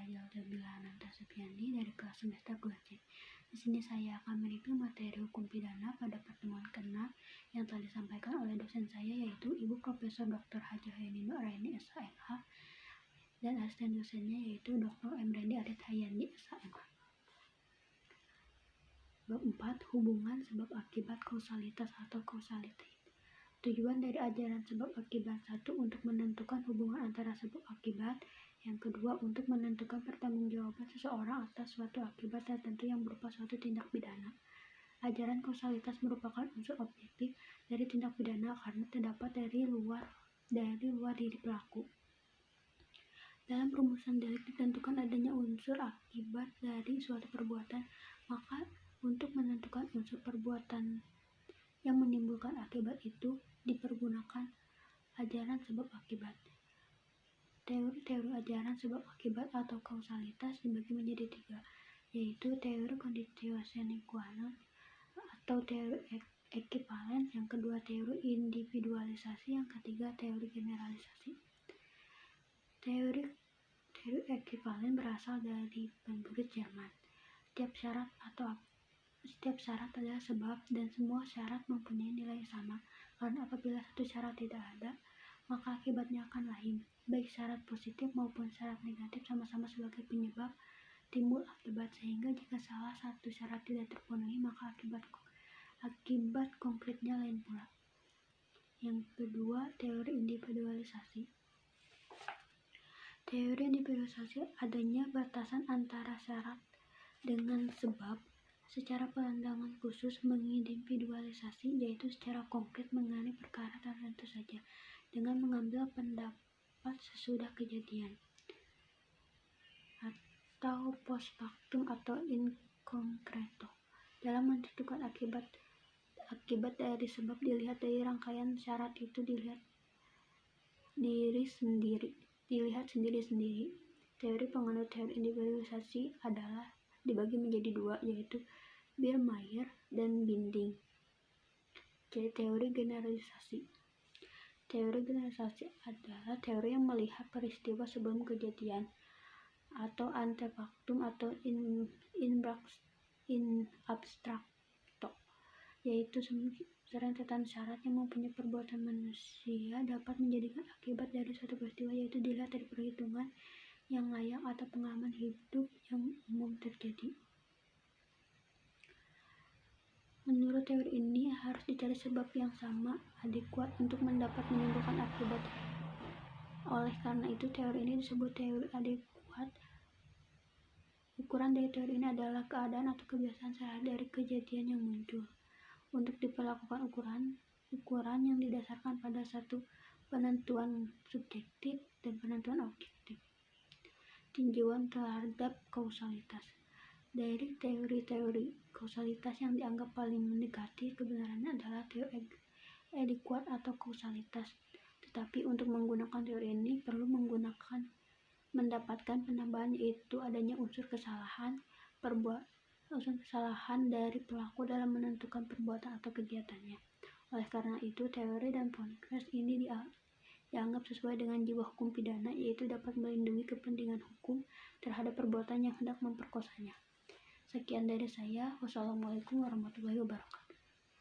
Saya Aljabilah Ananta Septiani dari kelas semester 2C. Di sini saya akan mereview materi hukum pidana pada pertemuan ke-6 yang telah disampaikan oleh dosen saya, yaitu Ibu Profesor Dr. Haja Hayani Nuraini SHMH dan asisten dosennya yaitu Dr. M. Rendi Arit Hayani SHMH. Bab 4. Hubungan sebab akibat kausalitas atau causality. Tujuan dari ajaran sebab akibat: 1. Untuk menentukan hubungan antara sebab akibat. Yang kedua, untuk menentukan pertanggungjawaban seseorang atas suatu akibat tertentu yang berupa suatu tindak pidana. Ajaran kausalitas merupakan unsur objektif dari tindak pidana karena terdapat dari luar diri pelaku. Dalam rumusan delik ditentukan adanya unsur akibat dari suatu perbuatan, maka untuk menentukan unsur perbuatan yang menimbulkan akibat itu dipergunakan ajaran sebab akibat. Teori-teori ajaran sebab akibat atau kausalitas dibagi menjadi 3, yaitu teori conditio sine qua non atau teori ekivalen, yang kedua teori individualisasi, yang ketiga teori generalisasi. Teori ekivalen berasal dari penulis Jerman. Setiap syarat adalah sebab dan semua syarat mempunyai nilai sama, karena apabila satu syarat tidak ada, maka akibatnya akan lain. Baik syarat positif maupun syarat negatif sama-sama sebagai penyebab timbul akibat, sehingga jika salah satu syarat tidak terpenuhi, maka akibat konkretnya lain pula. Yang kedua, teori individualisasi. Teori individualisasi adanya batasan antara syarat dengan sebab secara pandangan khusus mengindividualisasi, yaitu secara konkret mengenai perkara tertentu saja dengan mengambil pendapat sesudah kejadian, atau post factum atau in concreto. Dalam menentukan akibat dari sebab dilihat dari rangkaian syarat itu dilihat sendiri-sendiri. Teori penganut teori individualisasi adalah dibagi menjadi 2, yaitu Biermeier dan Binding. Jadi teori generalisasi. Teori generalisasi adalah teori yang melihat peristiwa sebelum kejadian atau ante factum atau in abstracto, yaitu serentetan syarat yang mempunyai perbuatan manusia dapat menjadikan akibat dari suatu peristiwa, yaitu dilihat dari perhitungan yang layak atau pengalaman hidup yang umum terjadi. Menurut teori ini harus dicari sebab yang sama adekuat untuk mendapat menimbulkan akibat. Oleh karena itu teori ini disebut teori adekuat. Ukuran dari teori ini adalah keadaan atau kebiasaan sehari dari kejadian yang muncul. Untuk diperlakukan ukuran yang didasarkan pada satu penentuan subjektif dan penentuan objektif. Tinjauan terhadap kausalitas. Dari teori-teori kausalitas yang dianggap paling mendekati kebenarannya adalah teori adekuat atau kausalitas. Tetapi untuk menggunakan teori ini perlu mendapatkan penambahan, yaitu adanya unsur kesalahan dari pelaku dalam menentukan perbuatan atau kegiatannya. Oleh karena itu teori dan proses ini dianggap sesuai dengan jiwa hukum pidana, yaitu dapat melindungi kepentingan hukum terhadap perbuatan yang hendak memperkosanya. Sekian dari saya. Wassalamualaikum warahmatullahi wabarakatuh.